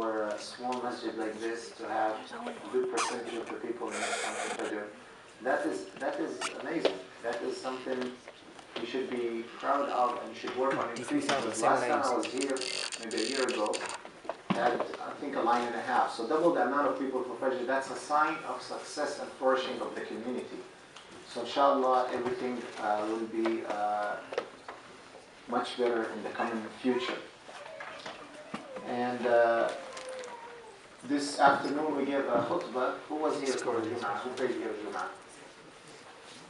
for a small masjid like this to have a good percentage of the people in the Fajr. That is amazing. That is something you should be proud of and you should work on increasing. Last time I was here, maybe a year ago, I had, I think, a line and a half. So double the amount of people for Fajr. That's a sign of success and flourishing of the community. So inshallah, everything will be much better in the coming future. And this afternoon we gave a khutbah. Who was here for Jum'ah? Who prayed here Jum'ah?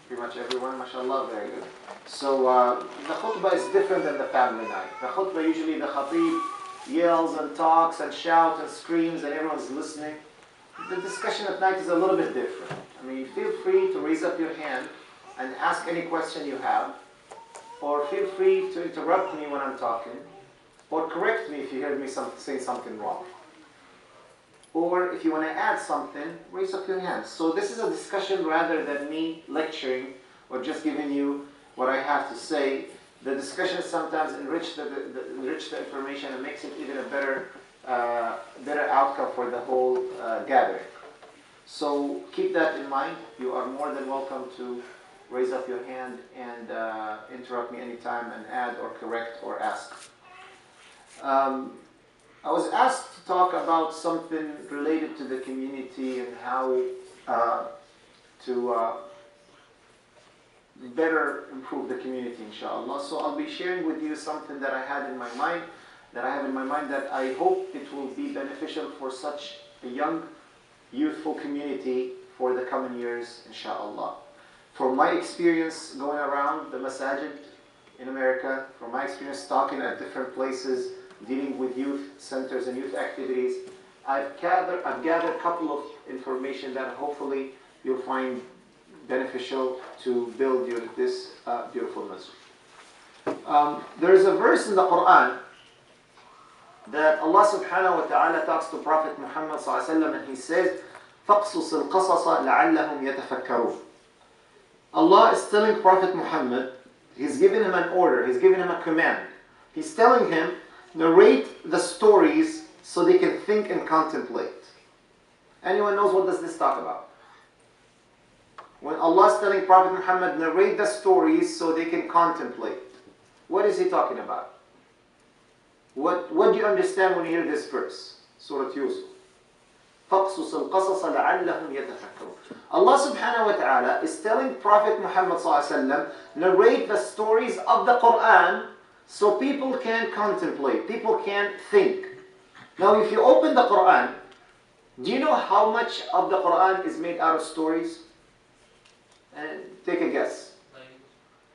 Pretty much everyone, mashallah, very good. So the khutbah is different than the family night. The khutbah, usually the khatib yells and talks and shouts and screams and everyone's listening. The discussion at night is a little bit different. I mean, feel free to raise up your hand and ask any question you have, or feel free to interrupt me when I'm talking, or correct me if you heard me say something wrong. Or if you want to add something, raise up your hand. So this is a discussion rather than me lecturing or just giving you what I have to say. The discussion sometimes enrich the information and makes it even a better outcome for the whole gathering. So keep that in mind. You are more than welcome to raise up your hand and interrupt me anytime and add or correct or ask. I was asked to talk about something related to the community and how to better improve the community, inshallah. So I'll be sharing with you something that I have in my mind that I hope it will be beneficial for such a young, youthful community for the coming years, inshallah. From my experience going around the masajid in America, from my experience talking at different places, dealing with youth centers and youth activities, I've gathered a couple of information that hopefully you'll find beneficial to build this beautiful masjid. There's a verse in the Quran that Allah subhanahu wa ta'ala talks to Prophet Muhammad sallallahu alaihi wasallam, and he says, فَقْصُصِ الْقَصَصَ لَعَلَّهُمْ يَتَفَكَّرُونَ. Allah is telling Prophet Muhammad, He's giving him an order, He's giving him a command. He's telling him, narrate the stories so they can think and contemplate. Anyone knows what does this talk about? When Allah is telling Prophet Muhammad, narrate the stories so they can contemplate, what is He talking about? What do you understand when you hear this verse? Surah Yusuf. فَقْصُصِ الْقَصَصَ لَعَلَّهُمْ يَتَفَكَّرُونَ. Allah subhanahu wa ta'ala is telling Prophet Muhammad sallallahu alaihi wasallam, narrate the stories of the Quran so people can contemplate, people can think. Now if you open the Quran, do you know how much of the Quran is made out of stories? And take a guess. 90.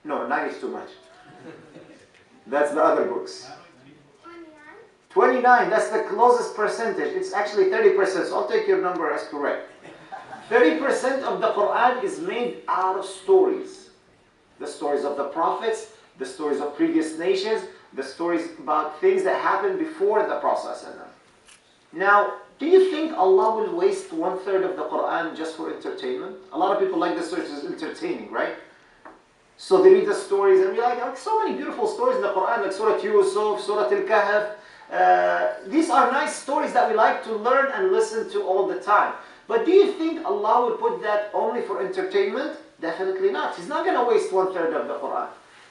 No, 90 is too much. That's the other books. 29, that's the closest percentage. It's actually 30%, so I'll take your number as correct. 30% of the Quran is made out of stories. The stories of the prophets, the stories of previous nations, the stories about things that happened before the Prophet. Now, do you think Allah will waste 1/3 of the Quran just for entertainment? A lot of people like the stories as entertaining, right? So they read the stories and be like so many beautiful stories in the Quran, like Surah Yusuf, Surah Al-Kahf. These are nice stories that we like to learn and listen to all the time. But do you think Allah would put that only for entertainment? Definitely not. He's not going to waste 1/3 of the Quran.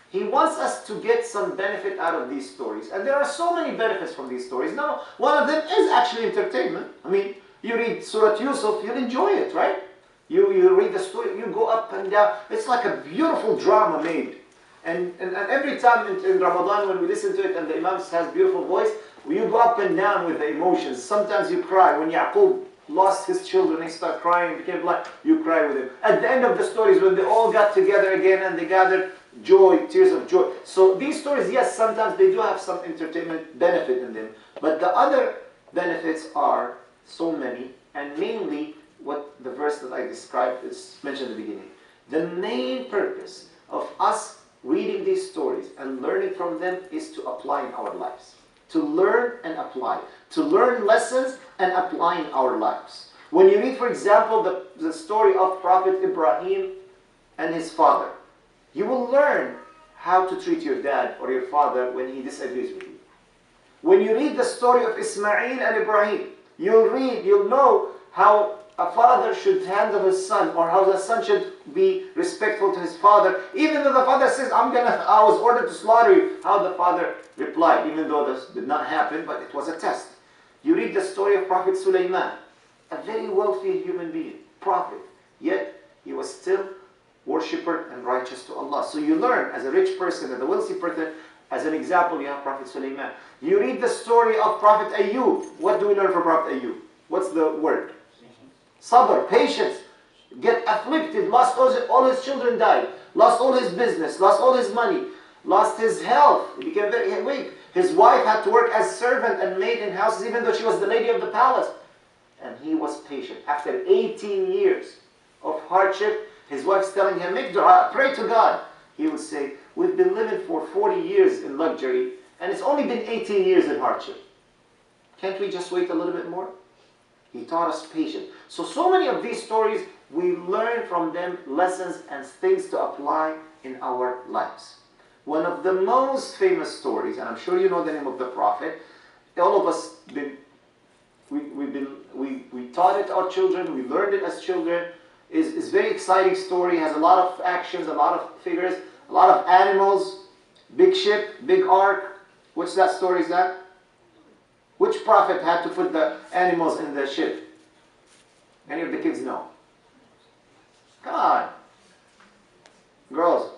He wants us to get some benefit out of these stories. And there are so many benefits from these stories. Now, one of them is actually entertainment. I mean, you read Surah Yusuf, you'll enjoy it, right? You read the story, you go up and down. It's like a beautiful drama made. And every time in Ramadan when we listen to it and the Imam has beautiful voice, you go up and down with the emotions. Sometimes you cry. When Yaqub lost his children, he started crying, became blind, you cry with him. At the end of the stories, when they all got together again and they gathered, joy, tears of joy. So these stories, yes, sometimes they do have some entertainment benefit in them. But the other benefits are so many, and mainly what the verse that I described is mentioned at the beginning. The main purpose of us reading these stories and learning from them is to apply in our lives. To learn and apply. To learn lessons and apply in our lives. When you read, for example, the story of Prophet Ibrahim and his father, you will learn how to treat your dad or your father when he disagrees with you. When you read the story of Ismail and Ibrahim, you'll know how a father should handle his son, or how the son should be respectful to his father. Even though the father says, I was ordered to slaughter you, how the father replied, even though this did not happen, but it was a test. You read the story of Prophet Sulaiman, a very wealthy human being, prophet, yet he was still worshipper and righteous to Allah. So you learn, as a rich person, as a wealthy person, as an example, you have Prophet Sulaiman. You read the story of Prophet Ayub. What do we learn from Prophet Ayub? What's the word? Sabr, patience. Get afflicted, lost all his children died, lost all his business, lost all his money, lost his health, he became very weak. His wife had to work as servant and maid in houses, even though she was the lady of the palace. And he was patient. After 18 years of hardship, his wife's telling him, make dua, pray to God. He would say, we've been living for 40 years in luxury, and it's only been 18 years in hardship. Can't we just wait a little bit more? He taught us patience. So many of these stories, we learn from them lessons and things to apply in our lives. One of the most famous stories, and I'm sure you know the name of the Prophet, all of us, we taught it to our children, we learned it as children, is very exciting story, has a lot of actions, a lot of figures, a lot of animals, big ship, big ark. Which that story is that? Which prophet had to put the animals in the ship? Any of the kids know? Come on. Girls.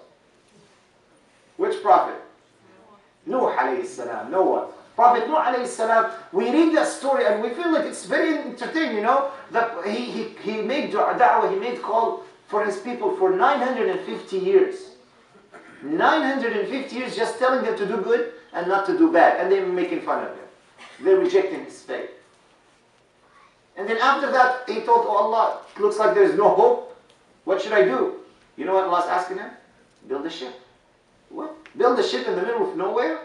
Which prophet? Nuh alayhi salam. Noah. Prophet Nuh alayhi salam. We read that story and we feel like it's very entertaining, you know. That he made da'wah, he made call for his people for 950 years. 950 years just telling them to do good and not to do bad. And they were making fun of him. They're rejecting his faith. And then after that, he told, oh Allah, it looks like there's no hope. What should I do? You know what Allah's asking him? Build a ship. What? Build a ship in the middle of nowhere?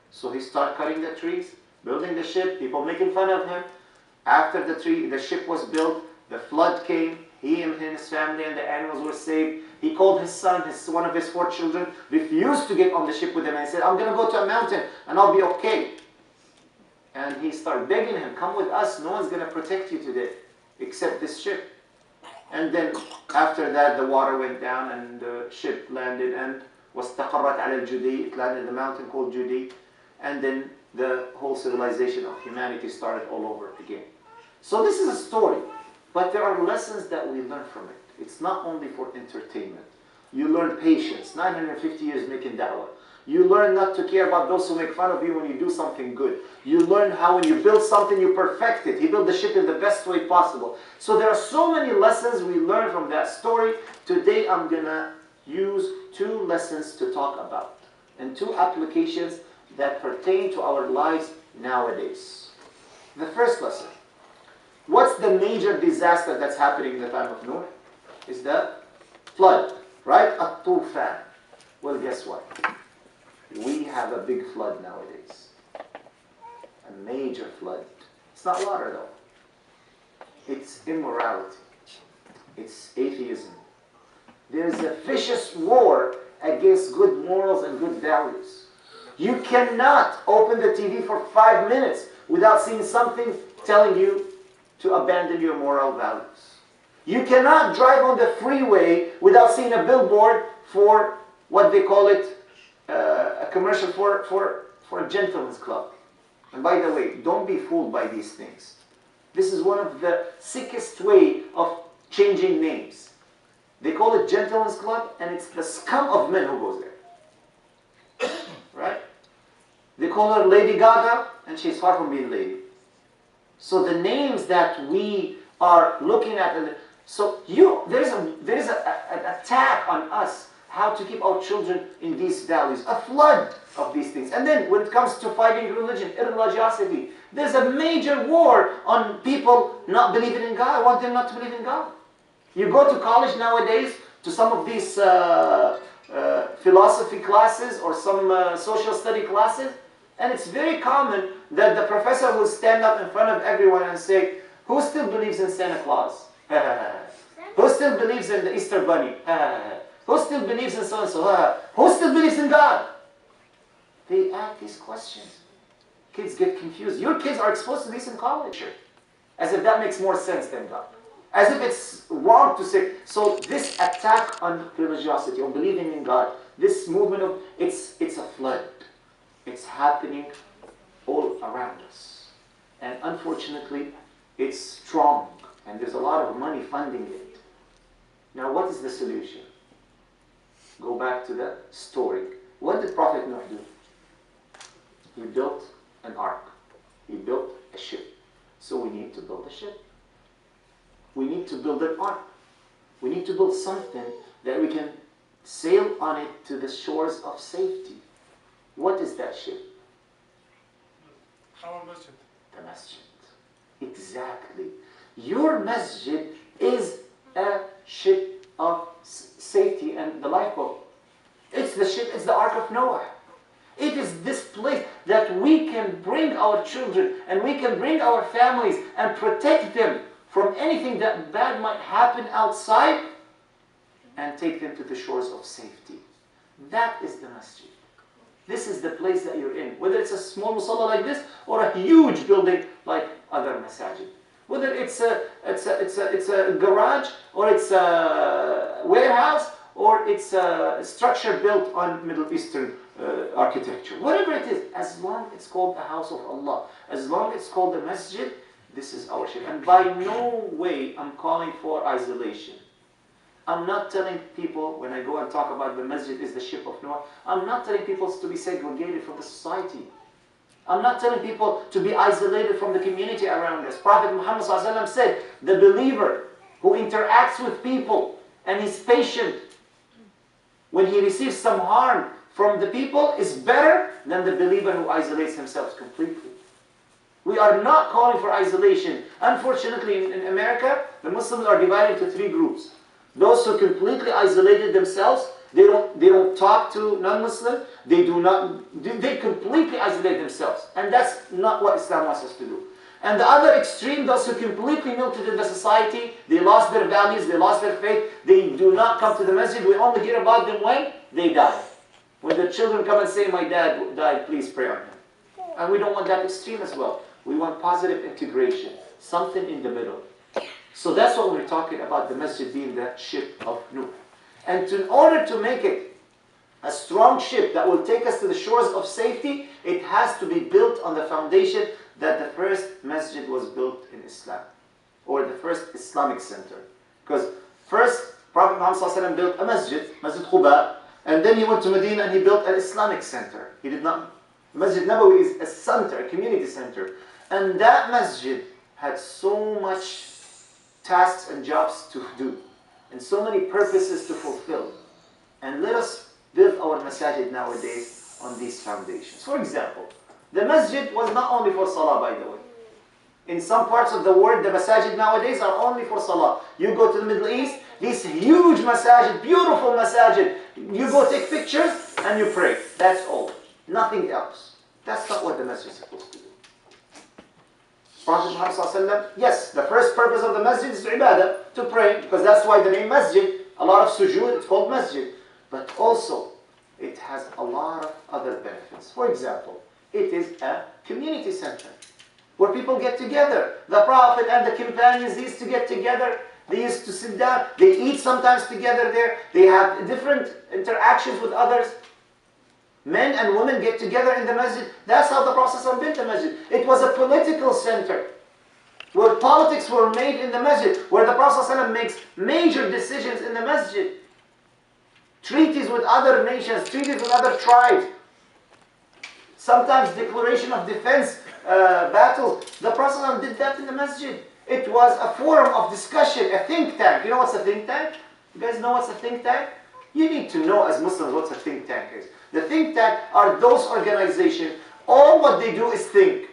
So he started cutting the trees, building the ship, people making fun of him. After the ship was built, the flood came. He and his family and the animals were saved. He called his son, one of his 4 children, refused to get on the ship with him and said, I'm going to go to a mountain and I'll be okay. And he started begging him, come with us, no one's going to protect you today except this ship. And then after that the water went down and the ship landed and وَاسْتَقَرَّتْ عَلَى الْجُدِي, it landed in a mountain called Judi. And then the whole civilization of humanity started all over again. So this is a story, but there are lessons that we learn from it. It's not only for entertainment. You learn patience, 950 years making da'wah. You learn not to care about those who make fun of you when you do something good. You learn how when you build something, you perfect it. He built the ship in the best way possible. So there are so many lessons we learn from that story. Today I'm going to use 2 lessons to talk about, and 2 applications that pertain to our lives nowadays. The first lesson. What's the major disaster that's happening in the time of Noah? Is the flood, right? At-Tufan. Well, guess what? We have a big flood nowadays. A major flood. It's not water though. It's immorality. It's atheism. There's a vicious war against good morals and good values. You cannot open the TV for 5 minutes without seeing something telling you to abandon your moral values. You cannot drive on the freeway without seeing a billboard for what they call it, a commercial for a gentleman's club. And by the way, don't be fooled by these things. This is one of the sickest way of changing names. They call it gentleman's club, and it's the scum of men who goes there. Right? They call her Lady Gaga, and she's far from being lady. So the names that we are looking at, so there is an attack on us, how to keep our children in these values, a flood of these things. And then when it comes to fighting religion, irreligiosity, there's a major war on people not believing in God. I want them not to believe in God. You go to college nowadays, to some of these philosophy classes or some social study classes, and it's very common that the professor will stand up in front of everyone and say, who still believes in Santa Claus? Who still believes in the Easter Bunny? Who still believes in so-and-so? Who still believes in God? They ask these questions. Kids get confused. Your kids are exposed to this in college. As if that makes more sense than God. As if it's wrong to say. So this attack on religiosity, on believing in God, this movement of, it's a flood. It's happening all around us. And unfortunately, it's strong. And there's a lot of money funding it. Now what is the solution? Go back to the story. What did Prophet Noah do? He built an ark. He built a ship. So we need to build a ship. We need to build an ark. We need to build something that we can sail on it to the shores of safety. What is that ship? Our masjid. The masjid. Exactly. Your masjid is a ship of safety and the lifeboat. It's the ship, it's the Ark of Noah. It is this place that we can bring our children and we can bring our families and protect them from anything that bad might happen outside and take them to the shores of safety. That is the masjid. This is the place that you're in. Whether it's a small musalla like this or a huge building like other masajid. Whether it's a garage or it's a warehouse or it's a structure built on Middle Eastern architecture. Whatever it is, as long as it's called the house of Allah, as long as it's called the masjid, this is our ship. And by no way I'm calling for isolation. I'm not telling people, when I go and talk about the masjid is the ship of Noah, I'm not telling people to be segregated from the society. I'm not telling people to be isolated from the community around us. Prophet Muhammad ﷺ said, the believer who interacts with people and is patient when he receives some harm from the people is better than the believer who isolates himself completely. We are not calling for isolation. Unfortunately, in America, the Muslims are divided into three groups. Those who completely isolated themselves, they don't talk to non-Muslims. They completely isolate themselves. And that's not what Islam wants us to do. And the other extreme, those who completely melted in the society, they lost their values, they lost their faith, they do not come to the masjid. We only hear about them when they die. When the children come and say, my dad died, please pray on him. And we don't want that extreme as well. We want positive integration, something in the middle. So that's what we're talking about, the masjid being the ship of Nuh. And in order to make it a strong ship that will take us to the shores of safety, it has to be built on the foundation that the first masjid was built in Islam, or the first Islamic center. Because first, Prophet Muhammad ﷺ built a masjid, Masjid Quba, and then he went to Medina and he built an Islamic center. He did not, Masjid Nabawi is a center, a community center. And that masjid had so much tasks and jobs to do, and so many purposes to fulfill. And let us build our masajid nowadays on these foundations. For example, the masjid was not only for salah, by the way. In some parts of the world, the masajid nowadays are only for salah. You go to the Middle East, these huge masajid, beautiful masajid, you go take pictures and you pray. That's all. Nothing else. That's not what the masjid is supposed to do. Prophet Muhammad ﷺ, yes, the first purpose of the masjid is ibadah, to pray, because that's why the name masjid, a lot of sujood, it's called masjid. But also, it has a lot of other benefits. For example, it is a community center where people get together. The Prophet and the companions used to get together. They used to sit down. They eat sometimes together there. They have different interactions with others. Men and women get together in the masjid. That's how the Prophet ﷺ built the masjid. It was a political center where politics were made in the masjid, where the Prophet ﷺ makes major decisions in the masjid. Treaties with other nations, treaties with other tribes. Sometimes declaration of defense, battles. The Prophet ﷺ did that in the masjid. It was a forum of discussion, a think tank. You know what's a think tank? You guys know what's a think tank? You need to know as Muslims what a think tank is. The think tank are those organizations, all what they do is think.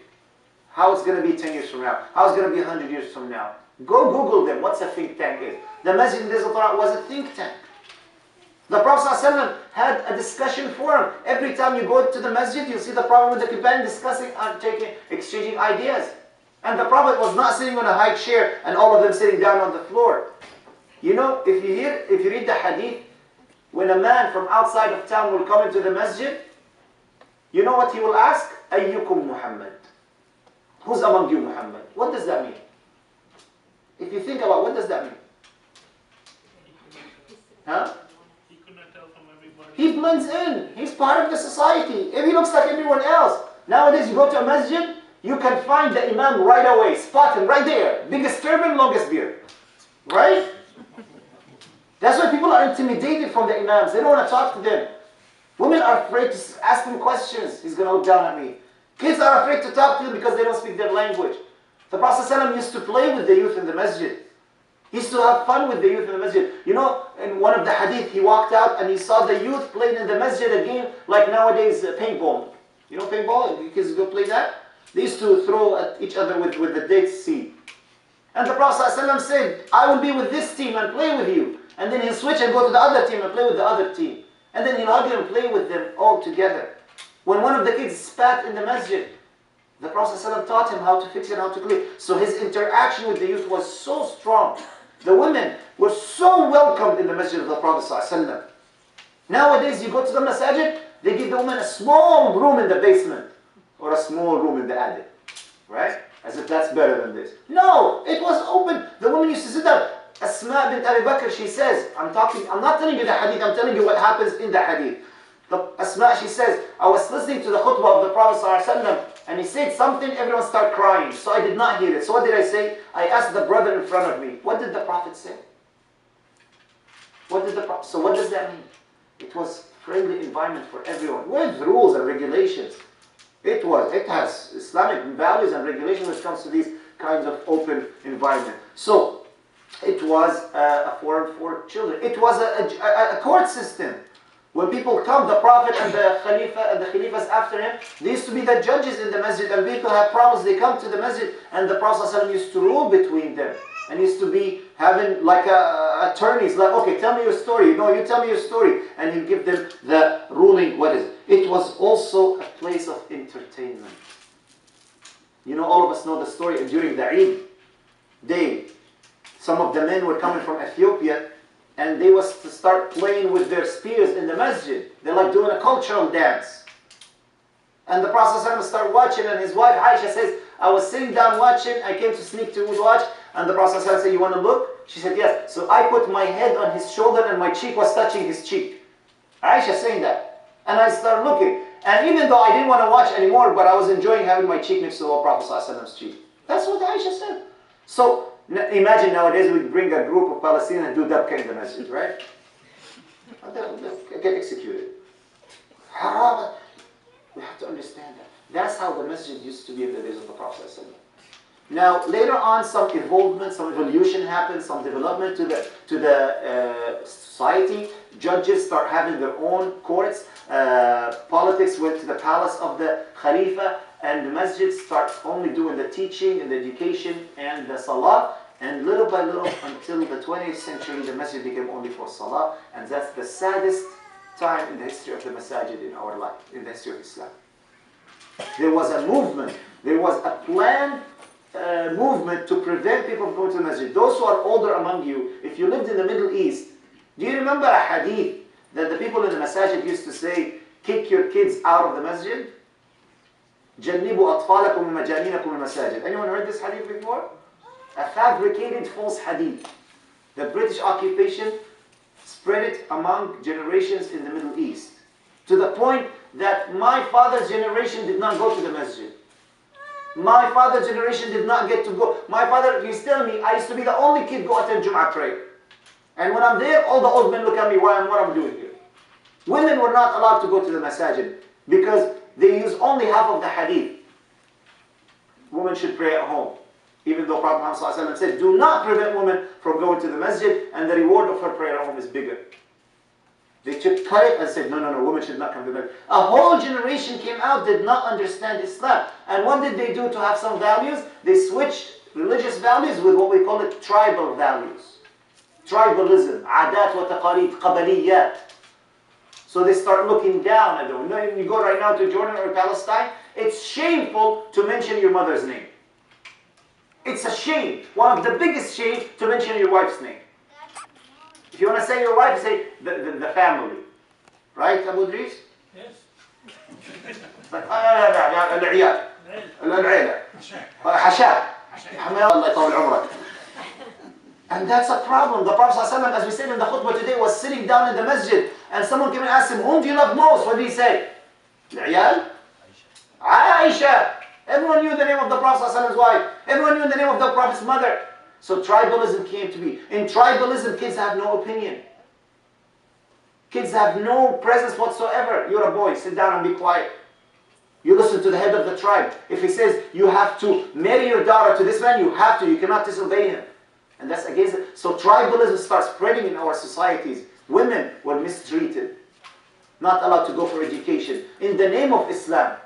How it's going to be 10 years from now. How it's going to be 100 years from now. Go Google them, what's a think tank is. The Masjid in Israel was a think tank. The Prophet ﷺ had a discussion forum. Every time you go to the masjid, you see the Prophet with the companion discussing, exchanging ideas. And the Prophet was not sitting on a high chair and all of them sitting down on the floor. You know, if you read the hadith, when a man from outside of town will come into the masjid, You know what he will ask? Ayyukum Muhammad. Who's among you Muhammad? What does that mean? If you think about what does that mean? Huh? He could not tell from everybody. He blends in. He's part of the society. If he looks like everyone else. Nowadays you go to a masjid, you can find the imam right away. Spot him right there. Biggest turban, longest beard. Right? That's why people are intimidated from the imams. They don't want to talk to them. Women are afraid to ask him questions. He's going to look down at me. Kids are afraid to talk to him because they don't speak their language. The Prophet ﷺ used to play with the youth in the masjid. He used to have fun with the youth in the masjid. You know, in one of the hadith, he walked out and he saw the youth playing in the masjid a game like nowadays paintball. You know paintball? You kids go play that? They used to throw at each other with the date seed. And the Prophet ﷺ said, I will be with this team and play with you. And then he'll switch and go to the other team and play with the other team. And then he'll hug them and play with them all together. When one of the kids spat in the masjid, the Prophet ﷺ taught him how to fix it, how to clean. So his interaction with the youth was so strong. The women were so welcomed in the masjid of the Prophet ﷺ. Nowadays, you go to the masajid, they give the woman a small room in the basement or a small room in the attic. Right? As if that's better than this. No, it was open. The woman used to sit there. Asma bint Abi Bakr, she says, I'm not telling you the hadith, I'm telling you what happens in the hadith. Asma, she says, I was listening to the khutbah of the Prophet ﷺ, and he said something, everyone started crying. So I did not hear it. So what did I say? I asked the brother in front of me, what did the Prophet say? So what does that mean? It was friendly environment for everyone, with rules and regulations. It has Islamic values and regulations when it comes to these kinds of open environment. So it was a forum for children. It was a court system. When people come, the Prophet and the Khalifa and the Khalifas after him, they used to be the judges in the masjid, and people have problems, they come to the masjid, and the Prophet ﷺ used to rule between them. And used to be having like attorneys, like, okay, tell me your story. No, you tell me your story. And he'll give them the ruling, what is it? It was also a place of entertainment. You know, all of us know the story during the Eid day. Some of the men were coming from Ethiopia, and they was to start playing with their spears in the masjid. They're like doing a cultural dance. And the Prophet ﷺ started watching, and his wife Aisha says, I was sitting down watching, I came to sneak to watch, and the Prophet ﷺ said, you want to look? She said, yes. So I put my head on his shoulder, and my cheek was touching his cheek. Aisha saying that. And I started looking. And even though I didn't want to watch anymore, but I was enjoying having my cheek next to the Prophet ﷺ's cheek. That's what Aisha said. So, imagine nowadays we bring a group of Palestinians and do dabka in the masjid, right? Get executed. Haram. We have to understand that. That's how the masjid used to be in the days of the Prophet ﷺ. Now, later on, some evolvement, some evolution happened, some development to the society. Judges start having their own courts. Politics went to the palace of the Khalifa, and the masjid starts only doing the teaching and the education and the salah. And little by little, until the 20th century, the masjid became only for salah. And that's the saddest time in the history of the masajid in our life, in the history of Islam. There was a movement, there was a planned movement to prevent people from going to the masjid. Those who are older among you, if you lived in the Middle East, do you remember a hadith that the people in the masajid used to say, kick your kids out of the masjid? جَنِّبُوا أَطْفَالَكُمْ وَمَجَانِينَكُمْ الْمَسَاجِدِ. Anyone heard this hadith before? A fabricated false hadith. The British occupation spread it among generations in the Middle East. To the point that my father's generation did not go to the masjid. My father's generation did not get to go. My father, he's telling me, I used to be the only kid go attend Jum'ah prayer. And when I'm there, all the old men look at me, what I'm doing here. Women were not allowed to go to the masajid because they use only half of the hadith. Women should pray at home. Even though Prophet Muhammad ﷺ said, do not prevent women from going to the masjid, and the reward of her prayer at home is bigger. They took cut it and said, no, women should not come to the masjid. A whole generation came out, did not understand Islam. And what did they do to have some values? They switched religious values with what we call it tribal values. Tribalism, adat wa taqareed, qabaliyat. So they start looking down at them. You go right now to Jordan or Palestine, it's shameful to mention your mother's name. It's a shame, one of the biggest shame to mention your wife's name. If you want to say your wife, say the family. Right, Abu Idris? Yes. العيال العيلة حشاء الله يطول عمرك. And that's a problem. The Prophet ﷺ, as we said in the khutbah today, was sitting down in the masjid and someone came and asked him, whom do you love most? What did he say? العيال? Aisha. Everyone knew the name of the Prophet's wife. Everyone knew the name of the Prophet's mother. So tribalism came to be. In tribalism, kids have no opinion. Kids have no presence whatsoever. You're a boy, sit down and be quiet. You listen to the head of the tribe. If he says you have to marry your daughter to this man, you have to. You cannot disobey him. And that's against it. So tribalism starts spreading in our societies. Women were mistreated. Not allowed to go for education. In the name of Islam.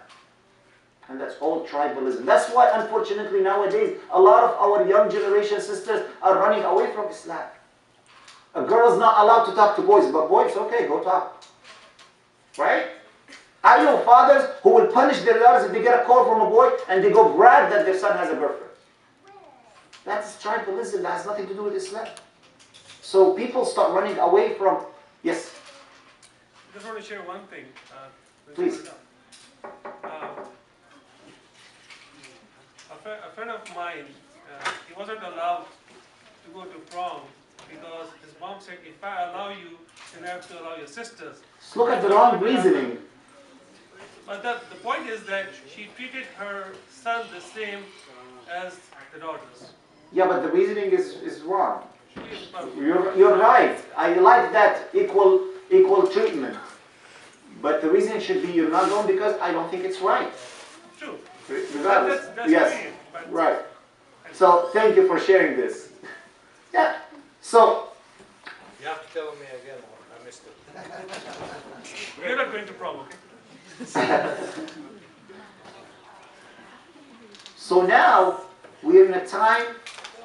And that's all tribalism. That's why, unfortunately, nowadays, a lot of our young generation sisters are running away from Islam. A girl is not allowed to talk to boys, but boys, okay, go talk. Right? I know fathers who will punish their daughters if they get a call from a boy and they go brag that their son has a girlfriend. That's tribalism. That has nothing to do with Islam. So people start running away from... Yes? I just want to share one thing. Please. A friend of mine, he wasn't allowed to go to prom because his mom said, if I allow you, then I have to allow your sisters. Look at the wrong reasoning. But the point is that she treated her son the same as the daughters. Yeah, but the reasoning is wrong. You're right. I like that equal treatment. But the reasoning should be you're not going because I don't think it's right. True. Regardless. That's Yes. Right. So thank you for sharing this. Yeah. So. You have to tell me again. I missed it. We're not going to prom, okay? So now we're in a time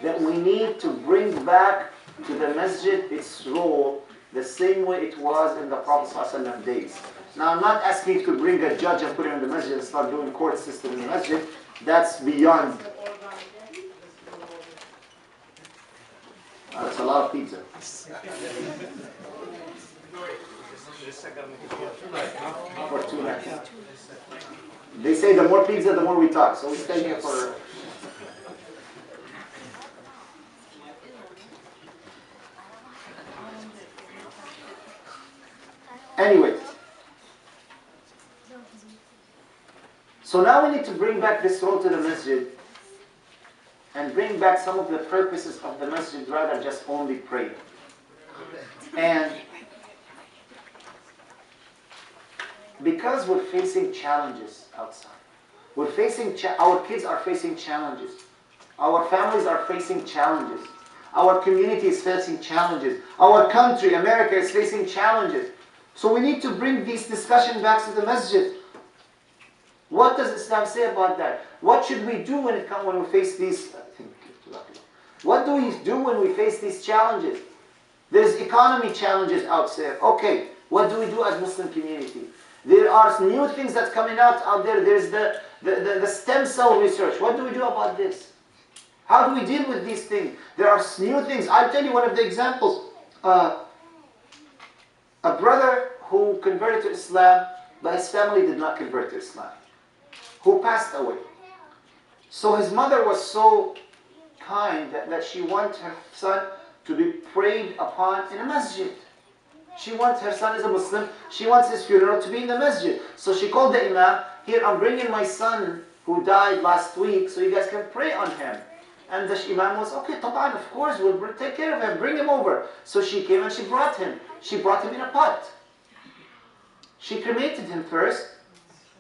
that we need to bring back to the masjid its role the same way it was in the Prophet ﷺ days. Now I'm not asking you to bring a judge and put him in the masjid and start doing court system in the masjid. That's beyond. That's a lot of pizza. For 2 nights. They say the more pizza, the more we talk. So we stay here for... Anyway. So now we need to bring back this role to the masjid and bring back some of the purposes of the masjid rather just only pray. And because we're facing challenges outside, our kids are facing challenges, our families are facing challenges, our community is facing challenges, our country, America, is facing challenges. So we need to bring these discussions back to the masjid. What does Islam say about that? What should we do when we face these? What do we do when we face these challenges? There's economy challenges out there. Okay, what do we do as Muslim community? There are new things that's coming out there. There's the stem cell research. What do we do about this? How do we deal with these things? There are new things. I'll tell you one of the examples. A brother who converted to Islam, but his family did not convert to Islam, who passed away. So his mother was so kind that she wanted her son to be prayed upon in a masjid. She wants, her son is a Muslim, she wants his funeral to be in the masjid. So she called the imam, here I'm bringing my son who died last week so you guys can pray on him. And the imam was, okay, طبعا, of course, we'll take care of him, bring him over. So she came and she brought him. She brought him in a pot. She cremated him first,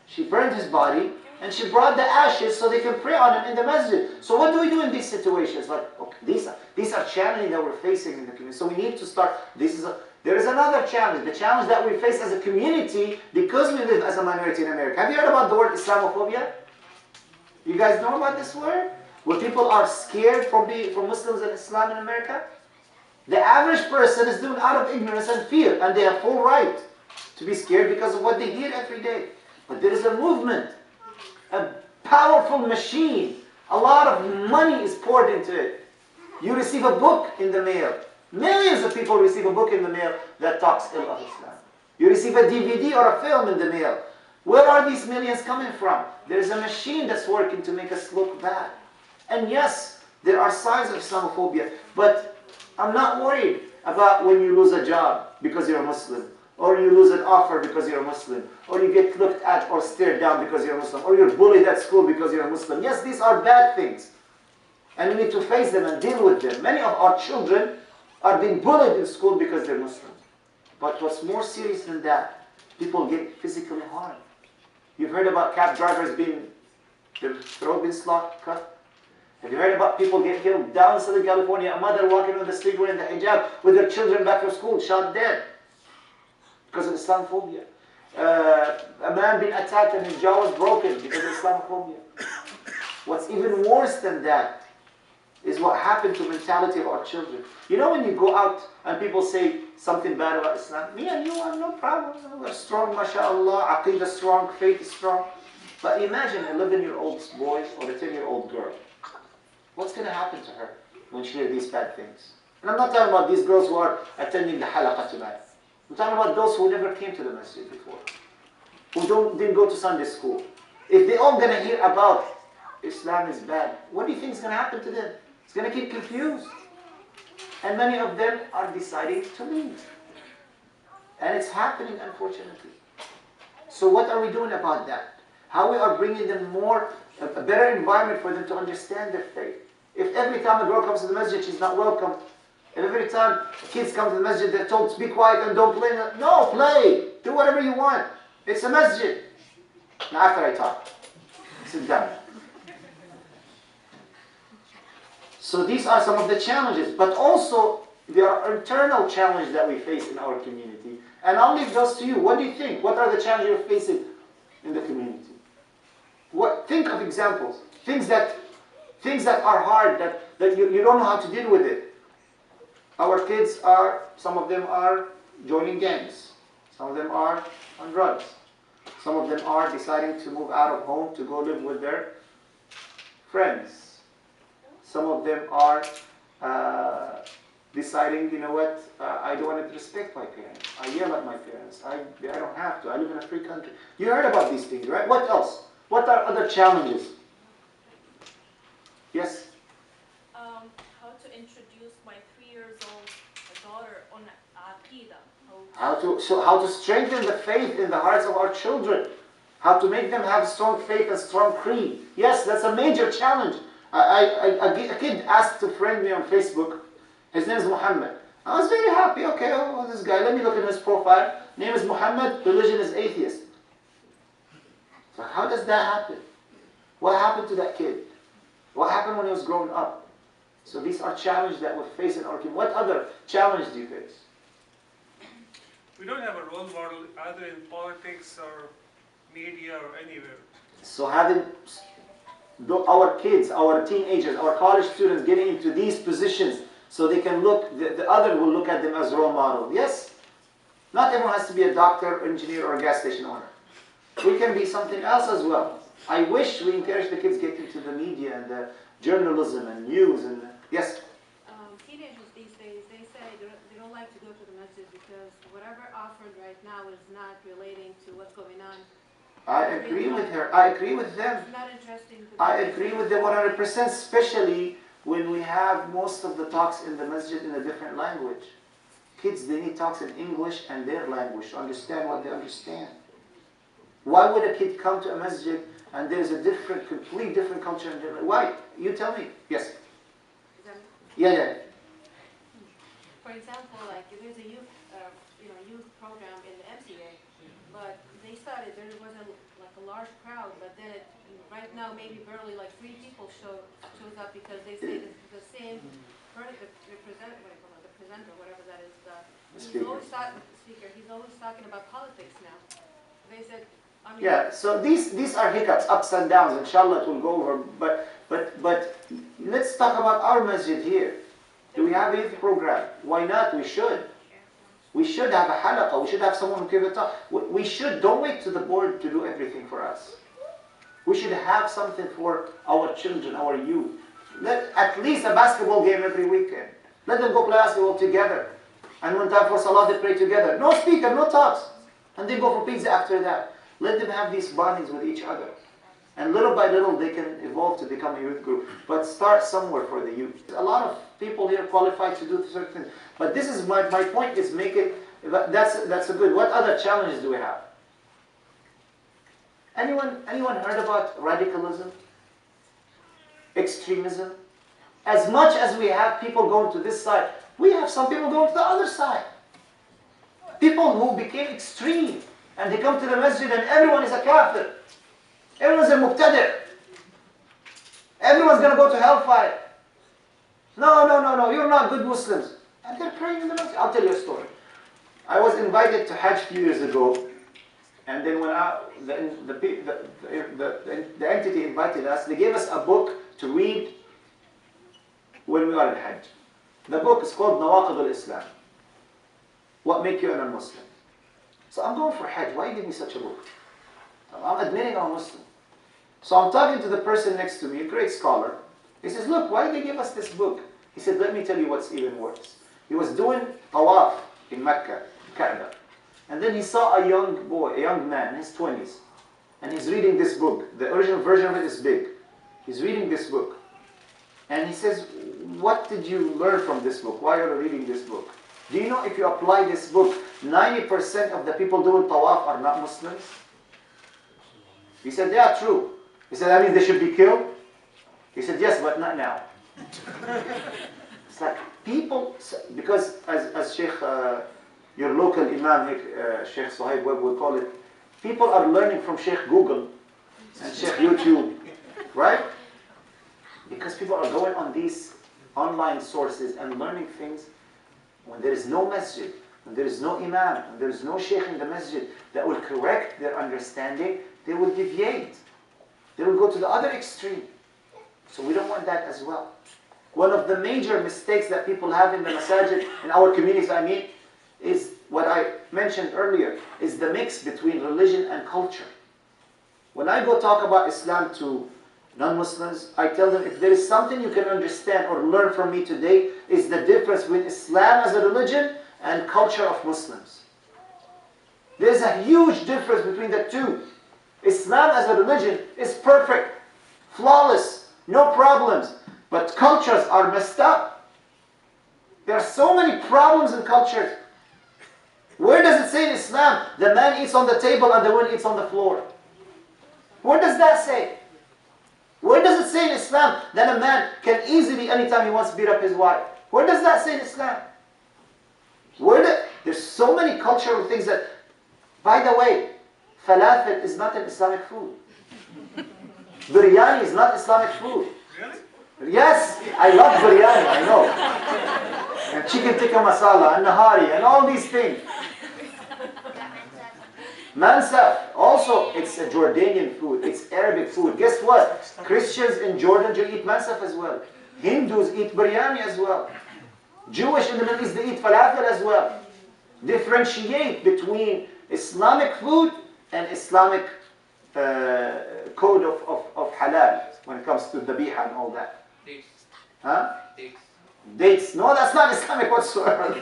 she burned his body, and she brought the ashes so they can pray on him in the masjid. So what do we do in these situations? Like, okay, these are challenges that we're facing in the community. So we need to start, there is another challenge, the challenge that we face as a community because we live as a minority in America. Have you heard about the word Islamophobia? You guys know about this word? Where people are scared from Muslims and Islam in America? The average person is doing out of ignorance and fear, and they have full right to be scared because of what they hear every day. But there is a movement, a powerful machine. A lot of money is poured into it. You receive a book in the mail. Millions of people receive a book in the mail that talks ill of Islam. You receive a DVD or a film in the mail. Where are these millions coming from? There's a machine that's working to make us look bad. And yes, there are signs of Islamophobia, but I'm not worried about when you lose a job because you're a Muslim, or you lose an offer because you're a Muslim, or you get looked at or stared down because you're a Muslim, or you're bullied at school because you're a Muslim. Yes, these are bad things. And we need to face them and deal with them. Many of our children are being bullied in school because they're Muslim. But what's more serious than that, people get physically harmed. You've heard about cab drivers their throat being cut? Have you heard about people get killed down in Southern California? A mother walking on the street wearing the hijab with her children back to school, shot dead because of Islamophobia. A man being attacked and his jaw was broken because of Islamophobia. What's even worse than that is what happened to the mentality of our children. You know when you go out and people say something bad about Islam, me and you have no problem. We're strong, mashallah, aqidah strong, faith is strong. But imagine a 11-year-old boy or a 10-year-old girl. What's going to happen to her when she hears these bad things? And I'm not talking about these girls who are attending the halaqah tonight. I'm talking about those who never came to the masjid before, who didn't go to Sunday school. If they're all going to hear about Islam is bad, what do you think is going to happen to them? It's going to get confused. And many of them are deciding to leave. And it's happening, unfortunately. So what are we doing about that? How we are bringing them a better environment for them to understand their faith. If every time a girl comes to the masjid, she's not welcome. And every time kids come to the masjid, they're told to be quiet and don't play. No, play. Do whatever you want. It's a masjid. Now after I talk, sit down. So these are some of the challenges. But also, there are internal challenges that we face in our community. And I'll leave those to you. What do you think? What are the challenges you're facing in the community? Think of examples. Things that are hard, that you don't know how to deal with it. Our kids some of them are joining gangs. Some of them are on drugs. Some of them are deciding to move out of home to go live with their friends. Some of them are deciding, you know what, I don't want to disrespect my parents. I yell at my parents. I don't have to. I live in a free country. You heard about these things, right? What else? What are other challenges? Yes? How to introduce my 3-year-old daughter on Aqidah. How to strengthen the faith in the hearts of our children. How to make them have strong faith and strong creed. Yes, that's a major challenge. A kid asked to friend me on Facebook. His name is Muhammad. I was very happy. Okay, this guy, let me look at his profile. Name is Muhammad, religion is atheist. So how does that happen? What happened to that kid? What happened when he was growing up? So these are challenges that we face in our community. What other challenge do you face? We don't have a role model either in politics or media or anywhere. So having our kids, our teenagers, our college students getting into these positions so they can look, the other will look at them as role model. Yes? Not everyone has to be a doctor, engineer, or a gas station owner. We can be something else as well. I wish we encourage the kids get into the media and the journalism and news and yes. Teenagers these days, they say they don't like to go to the masjid because whatever offered right now is not relating to what's going on. I agree with her. I agree with them. It's not interesting. I agree with them 100%, especially when we have most of the talks in the masjid in a different language. Kids, they need talks in English and their language to understand what they understand. Why would a kid come to a masjid and there's a complete different culture? Why? You tell me. Yes. Yeah. For example, like there's a youth program in the MCA, but they started. There wasn't like a large crowd, but then right now maybe barely like 3 people shows up because they say the same the presenter, whatever that is. He's always talking about politics now. They said. Yeah, so these are hiccups, ups and downs. Inshallah, it will go over. But let's talk about our masjid here. Do we have a youth program? Why not? We should. We should have a halaqah. We should have someone who give a talk. We should. Don't wait to the board to do everything for us. We should have something for our children, our youth. At least a basketball game every weekend. Let them go play basketball together. And when time for salah, they pray together. No speaker, no talks. And they go for pizza after that. Let them have these bondings with each other. And little by little, they can evolve to become a youth group. But start somewhere for the youth. A lot of people here qualified to do certain things. But this is my point is make it, that's a good. What other challenges do we have? Anyone heard about radicalism? Extremism? As much as we have people going to this side, we have some people going to the other side. People who became extreme, and they come to the masjid and everyone is a kafir. Everyone's a muqtadir. Everyone's going to go to hellfire. No, you're not good Muslims. And they're praying in the masjid. I'll tell you a story. I was invited to Hajj a few years ago, and then when the entity invited us, they gave us a book to read when we are in Hajj. The book is called Nawaqid al-Islam. What make you a non-Muslim? So I'm going for Hajj. Why give me such a book? I'm admitting I'm Muslim. So I'm talking to the person next to me, a great scholar. He says, look, why did they give us this book? He said, let me tell you what's even worse. He was doing tawaf in Mecca, Kaaba. And then he saw a young boy, a young man in his 20s. And he's reading this book. The original version of it is big. He's reading this book. And he says, what did you learn from this book? Why are you reading this book? Do you know if you apply this book, 90% of the people doing tawaf are not Muslims? He said, yeah, true. He said, that means they should be killed? He said, yes, but not now. It's like people, because as Sheikh, your local Imam, Sheikh Suhaib Webb would call it, people are learning from Sheikh Google and Sheikh YouTube, right? Because people are going on these online sources and learning things when there is no masjid, when there is no imam, when there is no sheikh in the masjid that will correct their understanding, they will deviate. They will go to the other extreme. So we don't want that as well. One of the major mistakes that people have in the masajid, in our communities I mean, is what I mentioned earlier, is the mix between religion and culture. When I go talk about Islam to non-Muslims, I tell them if there is something you can understand or learn from me today, is the difference between Islam as a religion and culture of Muslims. There's a huge difference between the two. Islam as a religion is perfect, flawless, no problems. But cultures are messed up. There are so many problems in cultures. Where does it say in Islam, the man eats on the table and the woman eats on the floor? Where does that say? Where does it say in Islam that a man can easily, anytime he wants, beat up his wife? Where does that say in Islam? There's so many cultural things that, by the way, falafel is not an Islamic food. Biryani is not Islamic food. Really? Yes, I love biryani, I know. And chicken tikka masala, and nahari, and all these things. Mansaf, also, it's a Jordanian food, it's Arabic food. Guess what? Christians in Jordan eat mansaf as well. Hindus eat biryani as well. Jewish in the Middle East, they eat falafel as well. Differentiate between Islamic food and Islamic code of halal when it comes to dhabiha and all that. Dates. Huh? Dates. Dates. No, that's not Islamic whatsoever.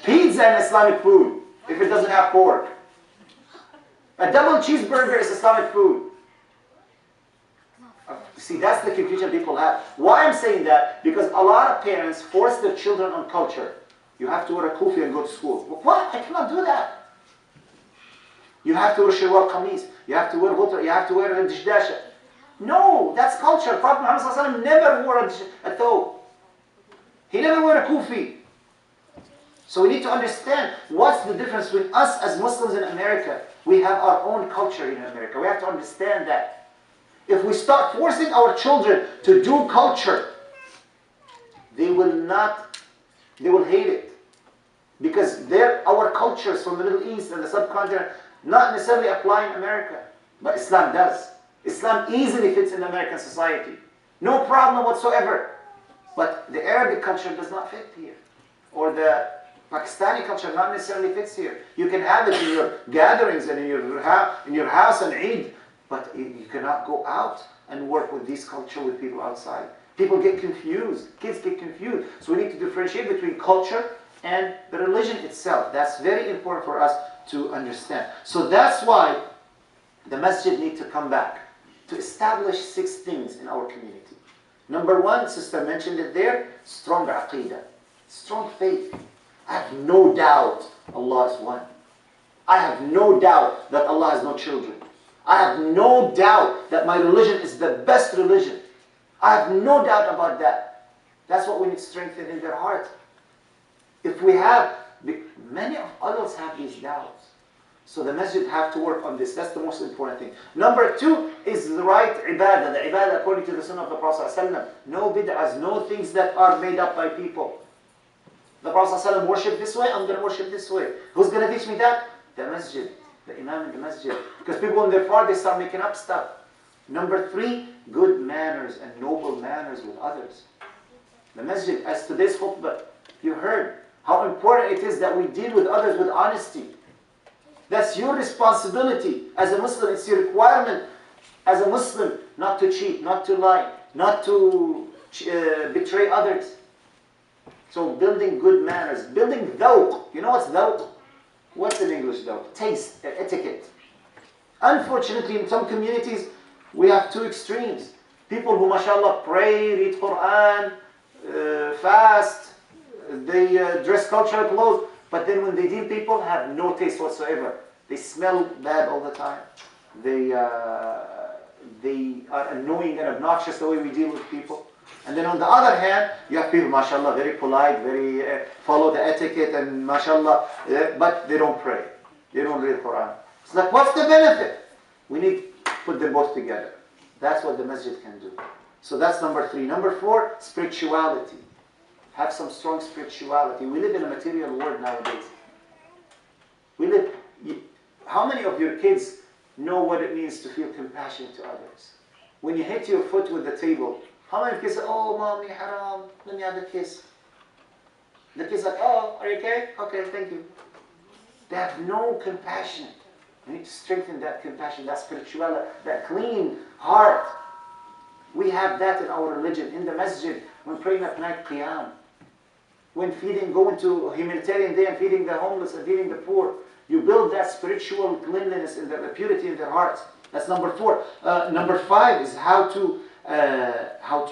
Pizza and Islamic food, if it doesn't have pork. A double cheeseburger is Islamic food. See, that's the confusion people have. Why I'm saying that? Because a lot of parents force their children on culture. You have to wear a kufi and go to school. What? I cannot do that. You have to wear shirwal qamis. You have to wear ghutra. You have to wear a dishdasha. No, that's culture. Prophet Muhammad never wore a thobe. He never wore a kufi. So we need to understand what's the difference between us as Muslims in America. We have our own culture in America. We have to understand that. If we start forcing our children to do culture, they will hate it. Because our cultures from the Middle East and the subcontinent not necessarily apply in America. But Islam does. Islam easily fits in American society. No problem whatsoever. But the Arabic culture does not fit here. Or the Pakistani culture not necessarily fits here. You can have it in your gatherings and in your house and Eid, but you cannot go out and work with this culture with people outside. People get confused. Kids get confused. So we need to differentiate between culture and the religion itself. That's very important for us to understand. So that's why the masjid need to come back to establish 6 things in our community. Number 1, sister mentioned it there, strong aqidah, strong faith. I have no doubt Allah is one. I have no doubt that Allah has no children. I have no doubt that my religion is the best religion. I have no doubt about that. That's what we need to strengthen in their heart. If we have, many of others have these doubts. So the masjid have to work on this. That's the most important thing. Number 2 is the right ibadah. The ibadah according to the sunnah of the Prophet ﷺ. No bid'ahs, no things that are made up by people. The Prophet ﷺ worshiped this way, I'm going to worship this way. Who's going to teach me that? The masjid. The imam in the masjid. Because people when they're far, they start making up stuff. Number 3, good manners and noble manners with others. The masjid, as today's khutbah, you heard how important it is that we deal with others with honesty. That's your responsibility as a Muslim. It's your requirement as a Muslim not to cheat, not to lie, not to betray others. So building good manners, building dhawq. You know what's dhawq? What's in English dhawq? Taste, etiquette. Unfortunately, in some communities, we have 2 extremes. People who, mashallah, pray, read Quran, fast, they dress cultural clothes, but then when they deal people, have no taste whatsoever. They smell bad all the time. They are annoying and obnoxious the way we deal with people. And then on the other hand, you have people, mashallah, very polite, very follow the etiquette and mashallah, but they don't pray. They don't read Quran. It's like, what's the benefit? We need to put them both together. That's what the masjid can do. So that's number 3. Number 4, spirituality. Have some strong spirituality. We live in a material world nowadays. How many of your kids know what it means to feel compassion to others? When you hit your foot with the table, how many kids say, oh, mommy, haram, let me have a kiss? The kid's like, oh, are you okay? Okay, thank you. They have no compassion. We need to strengthen that compassion, that spirituality, that clean heart. We have that in our religion, in the masjid, when praying at night, qiyam. When going to humanitarian day and feeding the homeless and feeding the poor. You build that spiritual cleanliness and the purity in their hearts. That's number 4. Number 5 is how to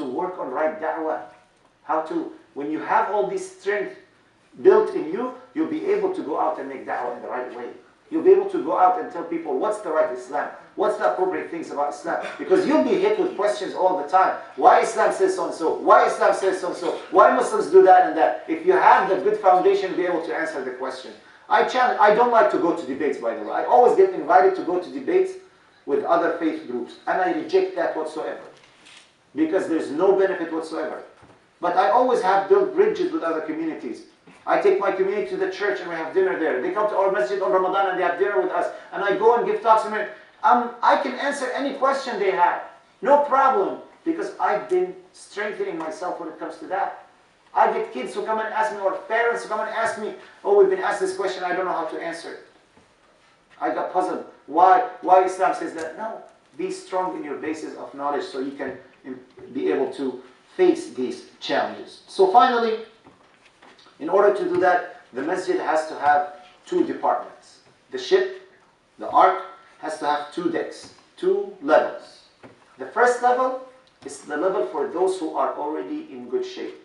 work on right da'wah. When you have all this strength built in you, you'll be able to go out and make da'wah in the right way. You'll be able to go out and tell people what's the right Islam, what's the appropriate things about Islam. Because you'll be hit with questions all the time. Why Islam says so and so? Why Islam says so and so? Why Muslims do that and that? If you have the good foundation, you'll be able to answer the question. I don't like to go to debates, by the way. I always get invited to go to debates with other faith groups. And I reject that whatsoever. Because there's no benefit whatsoever. But I always have built bridges with other communities. I take my community to the church and we have dinner there. They come to our masjid on Ramadan and they have dinner with us. And I go and give talks. I can answer any question they have. No problem. Because I've been strengthening myself when it comes to that. I get kids who come and ask me, or parents who come and ask me, oh, we've been asked this question, I don't know how to answer it. I got puzzled. Why Islam says that? No. Be strong in your basis of knowledge so you can be able to face these challenges. So finally, in order to do that, the masjid has to have 2 departments. The ship, the ark, has to have 2 decks, 2 levels. The first level is the level for those who are already in good shape.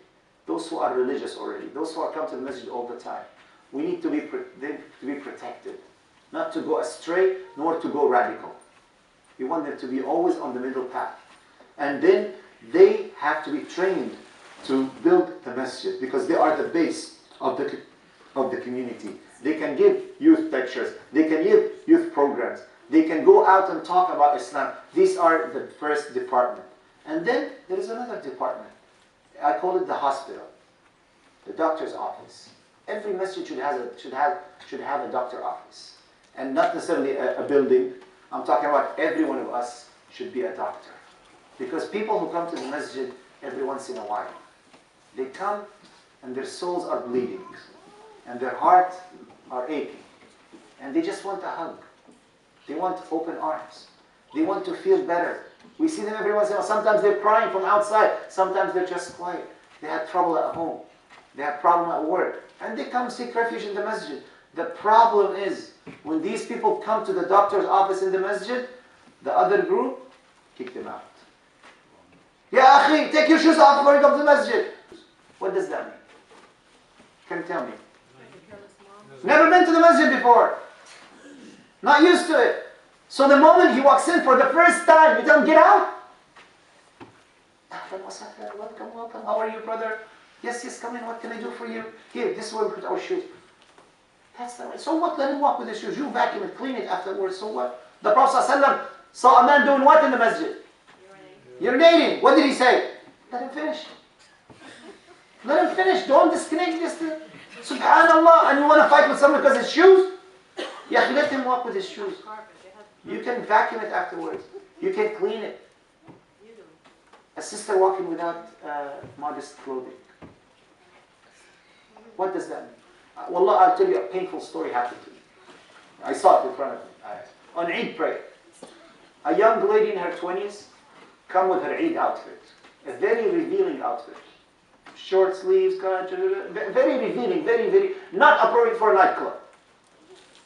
Those who are religious already. Those who are come to the masjid all the time. We need to be protected. Not to go astray, nor to go radical. We want them to be always on the middle path. And then they have to be trained to build the masjid, because they are the base of the community. They can give youth lectures. They can give youth programs. They can go out and talk about Islam. These are the first department. And then there is another department. I call it the hospital, the doctor's office. Every masjid should have a doctor office, and not necessarily a building. I'm talking about every one of us should be a doctor, because people who come to the masjid every once in a while, they come and their souls are bleeding, and their hearts are aching, and they just want a hug. They want open arms. They want to feel better. We see them every once in a while. Sometimes they're crying from outside. Sometimes they're just quiet. They had trouble at home. They have problem at work. And they come seek refuge in the masjid. The problem is, when these people come to the doctor's office in the masjid, the other group kick them out. Ya akhi, take your shoes off before you come to the masjid. What does that mean? Can you tell me? Never been to the masjid before. Not used to it. So the moment he walks in for the first time, you tell him, get out. Welcome, welcome. How are you, brother? Yes, yes, come in. What can I do for you? Here, this is where we put our shoes. That's the way. So what? Let him walk with his shoes. You vacuum it, clean it afterwards. So what? The Prophet ﷺ saw a man doing what in the masjid? Urinating. What did he say? Let him finish. Let him finish. Don't disconnect this thing. Subhanallah. And you want to fight with someone because of his shoes? Yeah, let him walk with his shoes. You can vacuum it afterwards. You can clean it. A sister walking without modest clothing. What does that mean? Wallah, I'll tell you a painful story happened to me. I saw it in front of me. On Eid prayer. A young lady in her 20s come with her Eid outfit. A very revealing outfit. Short sleeves, very revealing, very, not appropriate for a nightclub.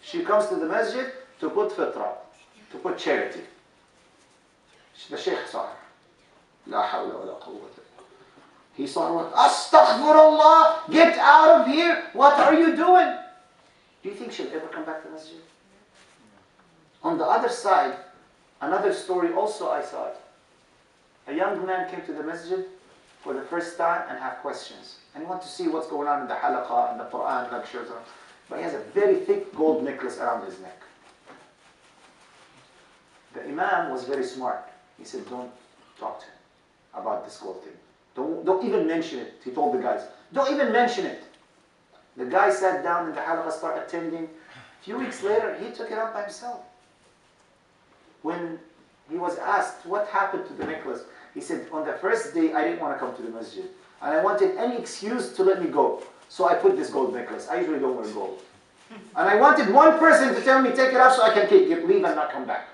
She comes to the masjid to put fitra, to put charity. The Sheikh saw her. La hawla wa la quwwata. He saw her. Astaghfirullah, get out of here. What are you doing? Do you think she'll ever come back to the masjid? On the other side, another story also I saw it. A young man came to the masjid for the first time and have questions. And he wanted to see what's going on in the halaqah and the Quran lectures. But he has a very thick gold necklace around his neck. The Imam was very smart. He said, don't talk to him about this gold thing. Don't even mention it. He told the guys, don't even mention it. The guy sat down in the halaqah, started attending. A few weeks later, he took it up by himself. When he was asked what happened to the necklace, he said, on the first day, I didn't want to come to the masjid. And I wanted any excuse to let me go. So I put this gold necklace. I usually don't wear gold. And I wanted one person to tell me, take it off so I can leave and not come back.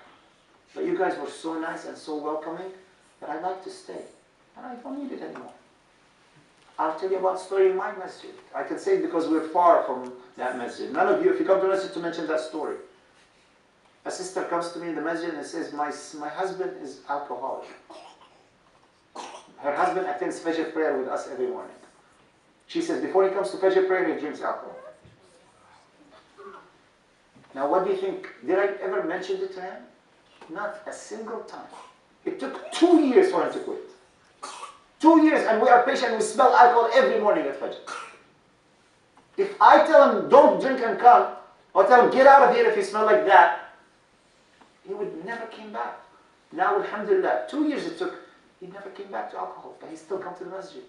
But you guys were so nice and so welcoming that I'd like to stay. And I don't need it anymore. I'll tell you about a story in my masjid. I can say it because we're far from that masjid. None of you, if you come to the masjid, to mention that story. A sister comes to me in the masjid and says, my husband is alcoholic. Her husband attends Fajr prayer with us every morning. She says, before he comes to Fajr prayer, he drinks alcohol. Now what do you think? Did I ever mention it to him? Not a single time. It took 2 years for him to quit. 2 years, and we are patient. We smell alcohol every morning at Fajr. If I tell him, don't drink and come, or tell him, get out of here if you smell like that, he would never came back. Now, alhamdulillah, 2 years it took, he never came back to alcohol, but he still come to the masjid.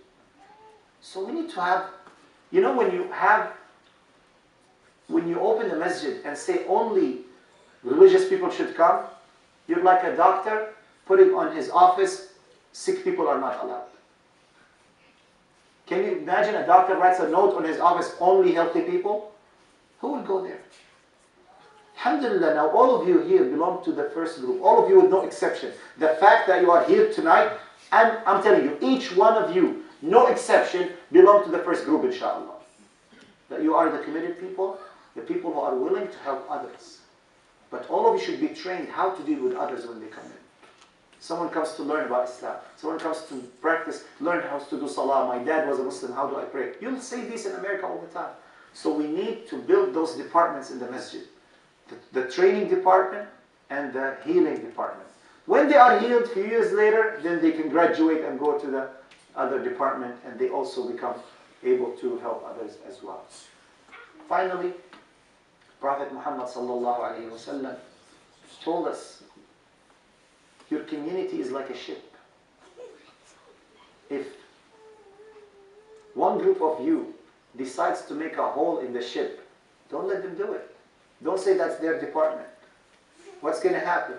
So we need to have, you know, when you open the masjid and say only religious people should come, you're like a doctor putting on his office, sick people are not allowed. Can you imagine a doctor writes a note on his office, only healthy people? Who will go there? Alhamdulillah, now all of you here belong to the first group. All of you with no exception. The fact that you are here tonight, and I'm telling you, each one of you, no exception, belong to the first group, inshallah. That you are the committed people, the people who are willing to help others. But all of you should be trained how to deal with others when they come in. Someone comes to learn about Islam. Someone comes to practice, learn how to do salah. My dad was a Muslim, how do I pray? You'll see this in America all the time. So we need to build those departments in the masjid. The training department and the healing department. When they are healed a few years later, then they can graduate and go to the other department, and they also become able to help others as well. Finally, Prophet Muhammad sallallahu alaihi wasallam told us, your community is like a ship. If one group of you decides to make a hole in the ship, don't let them do it. Don't say that's their department. What's going to happen?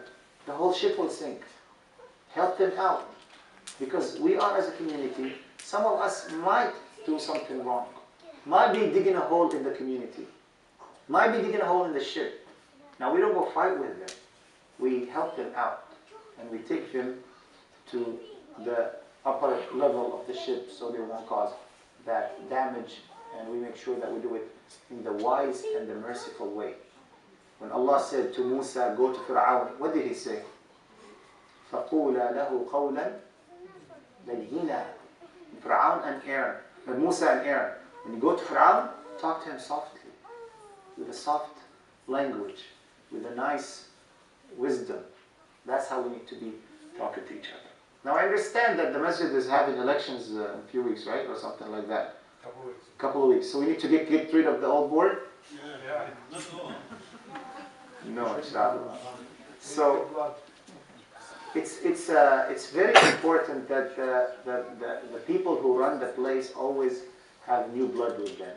The whole ship will sink. Help them out. Because we are, as a community, some of us might do something wrong. Might be digging a hole in the community. Might be digging a hole in the ship. Now we don't go fight with them. We help them out. And we take them to the upper level of the ship so they won't cause that damage. And we make sure that we do it in the wise and the merciful way. When Allah said to Musa, go to Fir'aun, what did He say? فَقُولَا لَهُ قَوْلًا لَيِّنًا. Fir'aun and Aaron, Musa and Aaron. When you go to Fir'aun, talk to him softly, with a soft language, with a nice wisdom. That's how we need to be talking to each other. Now I understand that the masjid is having elections in a few weeks, right? Or something like that. Couple of weeks. So we need to get rid of the old board? Yeah. No, inshallah. So it's very important that the people who run the place always have new blood with them.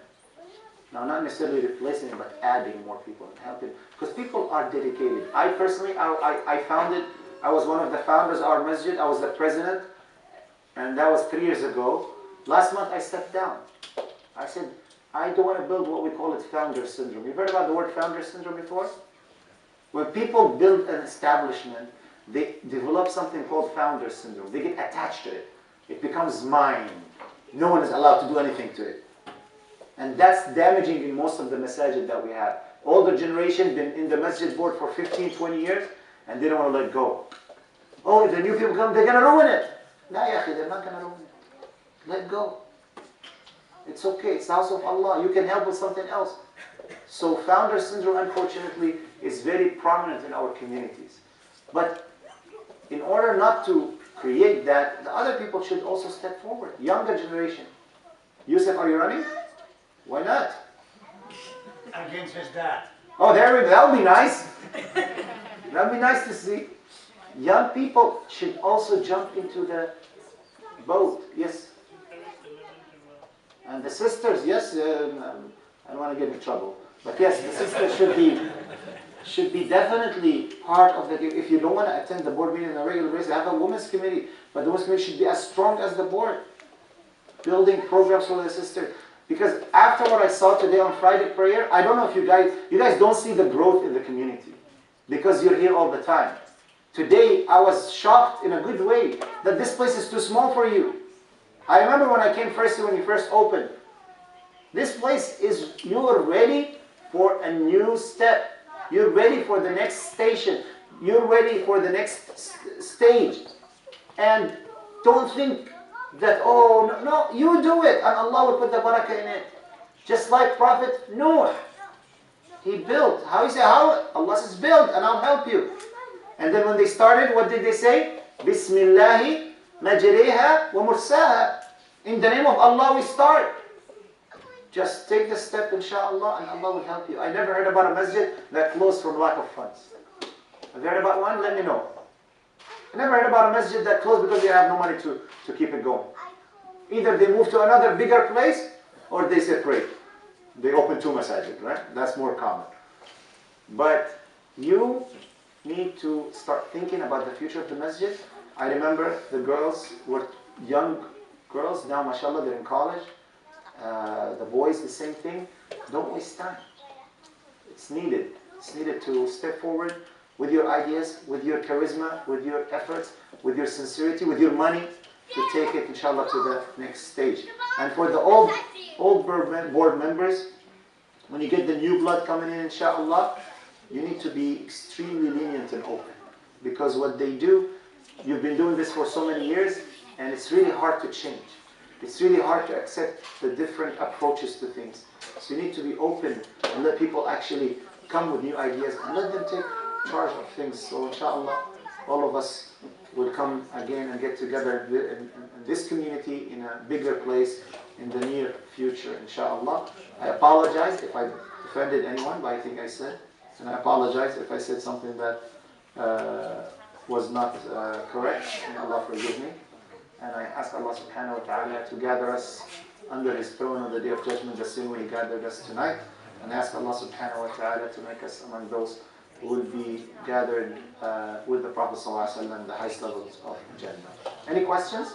Now, not necessarily replacing it, but adding more people and helping. Because people are dedicated. I personally, I founded, I was one of the founders of our masjid. I was the president. And that was 3 years ago. Last month, I stepped down. I said, I don't want to build what we call it founder syndrome. You've heard about the word founder syndrome before? When people build an establishment, they develop something called founder syndrome. They get attached to it. It becomes mine. No one is allowed to do anything to it. And that's damaging in most of the masajid that we have. Older generation been in the masjid board for 15, 20 years, and they don't want to let go. Oh, if the new people come, they're going to ruin it. No, ya akhi, they're not going to ruin it. Let go. It's okay. It's the house of Allah. You can help with something else. So founder syndrome, unfortunately, is very prominent in our communities. But in order not to create that, the other people should also step forward. Younger generation. Yusuf, are you running? Why not? Against his dad. Oh, there we go. That would be nice. That would be nice to see. Young people should also jump into the boat. Yes. And the sisters, yes, I don't want to get in trouble. But yes, the sisters should be definitely part of the, if you don't want to attend the board meeting on a regular basis, have a women's committee. But the women's committee should be as strong as the board. Building programs for the sisters. Because after what I saw today on Friday prayer, I don't know if you guys don't see the growth in the community. Because you're here all the time. Today, I was shocked in a good way that this place is too small for you. I remember when I came first, when you first opened. This place is, you are ready for a new step. You're ready for the next station. You're ready for the next stage. And don't think that, oh, no, you do it, and Allah will put the barakah in it. Just like Prophet Noah. He built. How he say? How? Allah says, build, and I'll help you. And then when they started, what did they say? Bismillahi majriha wa mursaha. In the name of Allah we start. Just take the step, inshallah, and Allah will help you. I never heard about a masjid that closed from lack of funds. Have you heard about one? Let me know. I never heard about a masjid that closed because they have no money to keep it going. Either they move to another bigger place, or they separate. They open 2 masajid, right? That's more common. But you need to start thinking about the future of the masjid. I remember the girls were young girls. Now, mashallah, they're in college. The boys, the same thing. Don't waste time. It's needed. It's needed to step forward with your ideas, with your charisma, with your efforts, with your sincerity, with your money, to take it, inshallah, to the next stage. And for the old board members, when you get the new blood coming in, inshallah, you need to be extremely lenient and open. Because what they do, you've been doing this for so many years, and it's really hard to change. It's really hard to accept the different approaches to things. So you need to be open and let people actually come with new ideas and let them take charge of things. So inshallah, all of us will come again and get together in this community in a bigger place in the near future, inshallah. I apologize if I offended anyone, but I think I said. And I apologize if I said something that was not correct. May Allah forgive me. And I ask Allah subhanahu wa ta'ala to gather us under His throne on the Day of Judgment the same way He gathered us tonight. And I ask Allah subhanahu wa ta'ala to make us among those who will be gathered with the Prophet sallallahu alaihi wasallam, the highest levels of Jannah. Any questions?